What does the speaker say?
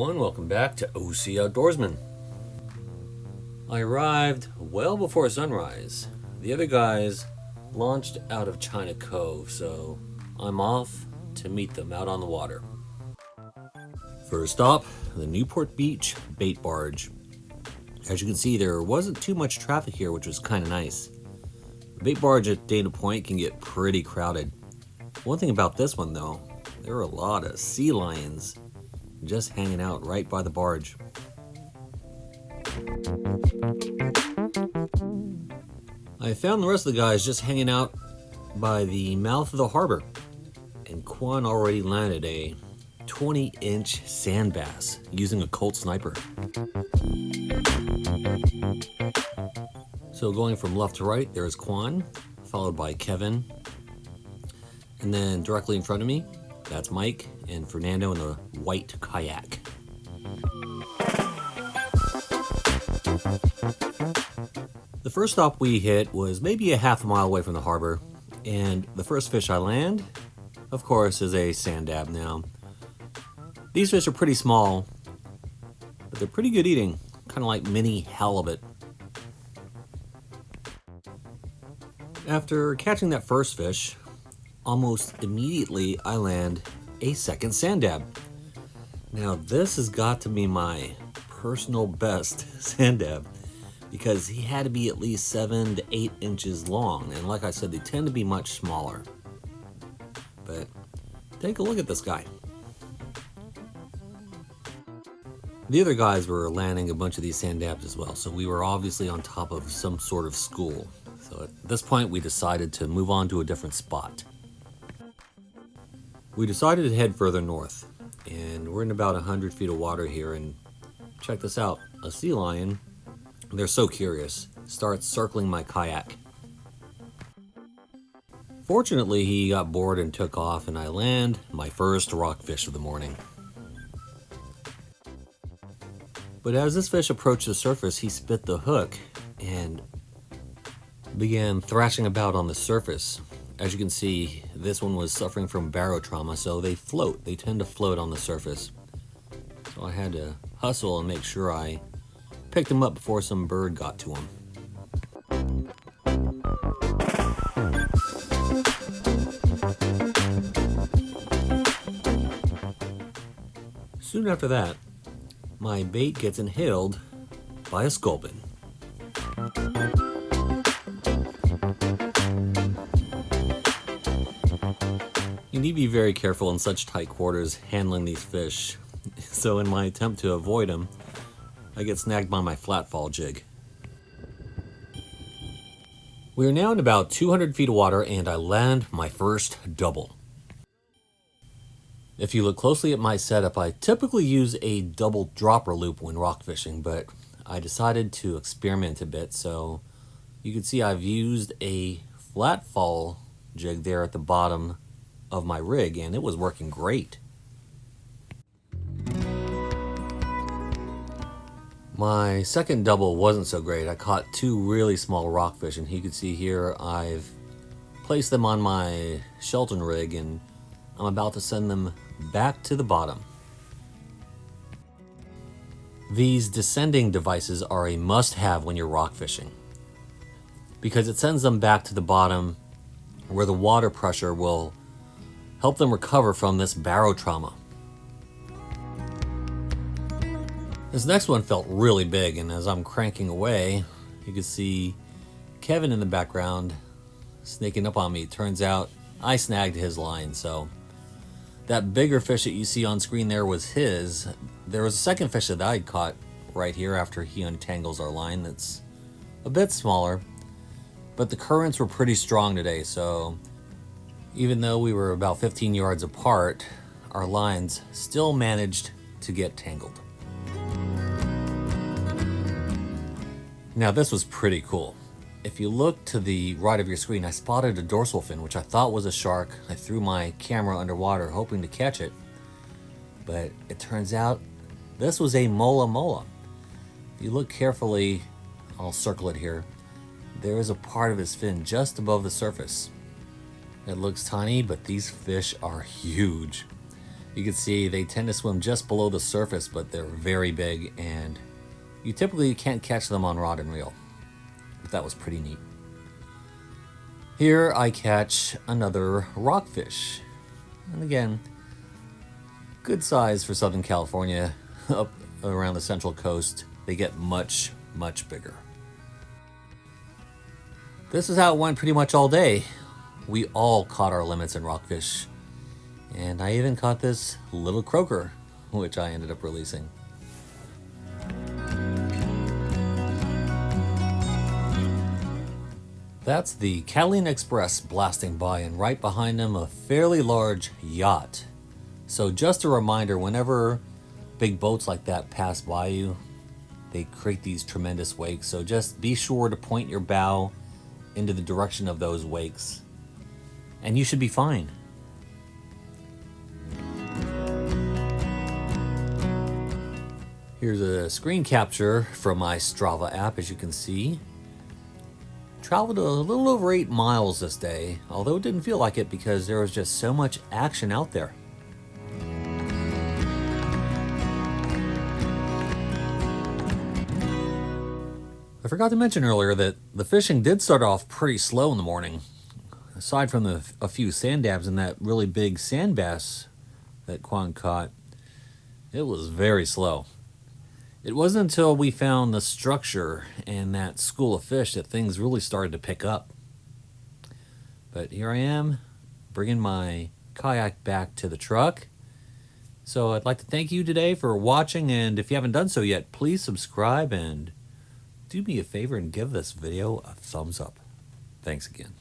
everyone, welcome back to OC Outdoorsman. I arrived well before sunrise. The other guys launched out of China Cove, so I'm off to meet them out on the water. First stop, the Newport Beach bait barge. As you can see, there wasn't too much traffic here, which was kind of nice. The bait barge at Dana Point can get pretty crowded. One thing about this one though, there are a lot of sea lions just hanging out right by the barge. I found the rest of the guys just hanging out by the mouth of the harbor, and Quan already landed a 20-inch sand bass using a Colt sniper. So going from left to right, there's Quan, followed by Kevin, and then directly in front of me, that's Mike and Fernando in the white kayak. The first stop we hit was maybe a half a mile away from the harbor, and the first fish I land, of course, is a sand dab. Now, these fish are pretty small, but they're pretty good eating, kind of like mini halibut. After catching that first fish, almost immediately I land a second sand dab. Now this has got to be my personal best sand dab because he had to be at least 7 to 8 inches long, and like I said, they tend to be much smaller. But take a look at this guy. The other guys were landing a bunch of these sand dabs as well, so we were obviously on top of some sort of school. So at this point we decided to move on to a different spot. We decided to head further north, and we're in about 100 feet of water here, and check this out. A sea lion, they're so curious, starts circling my kayak. Fortunately, he got bored and took off, and I land my first rockfish of the morning. But as this fish approached the surface, he spit the hook and began thrashing about on the surface. As you can see, this one was suffering from barotrauma, so they float. They tend to float on the surface. So I had to hustle and make sure I picked him up before some bird got to him. Soon after that, my bait gets inhaled by a sculpin. You need to be very careful in such tight quarters handling these fish. So in my attempt to avoid them, I get snagged by my flatfall jig. We are now in about 200 feet of water, and I land my first double. If you look closely at my setup, I typically use a double dropper loop when rock fishing, but I decided to experiment a bit. So you can see I've used a flatfall jig there at the bottom of my rig, and it was working great. My second double wasn't so great. I caught 2 really small rockfish, and you can see here I've placed them on my Shelton rig, and I'm about to send them back to the bottom. These descending devices are a must-have when you're rock fishing because it sends them back to the bottom where the water pressure will help them recover from this barotrauma. This next one felt really big, and as I'm cranking away, you can see Kevin in the background sneaking up on me. Turns out I snagged his line, so that bigger fish that you see on screen there was his. There was a second fish that I'd caught right here after he untangles our line that's a bit smaller, but the currents were pretty strong today, so even though we were about 15 yards apart, our lines still managed to get tangled. Now this was pretty cool. If you look to the right of your screen, I spotted a dorsal fin, which I thought was a shark. I threw my camera underwater hoping to catch it, but it turns out this was a Mola Mola. If you look carefully, I'll circle it here, there is a part of his fin just above the surface. It looks tiny, but these fish are huge. You can see they tend to swim just below the surface, but they're very big, and you typically can't catch them on rod and reel. But that was pretty neat. Here I catch another rockfish. And again, good size for Southern California. Up around the Central Coast, they get much, much bigger. This is how it went pretty much all day. We all caught our limits in rockfish. And I even caught this little croaker, which I ended up releasing. That's the Catalina Express blasting by, and right behind them a fairly large yacht. So just a reminder, whenever big boats like that pass by you, they create these tremendous wakes. So just be sure to point your bow into the direction of those wakes, and you should be fine. Here's a screen capture from my Strava app, as you can see. Traveled a little over 8 miles this day, although it didn't feel like it because there was just so much action out there. I forgot to mention earlier that the fishing did start off pretty slow in the morning. Aside from a few sand dabs and that really big sand bass that Quan caught, it was very slow. It wasn't until we found the structure and that school of fish that things really started to pick up. But here I am, bringing my kayak back to the truck. So I'd like to thank you today for watching, and if you haven't done so yet, please subscribe and do me a favor and give this video a thumbs up. Thanks again.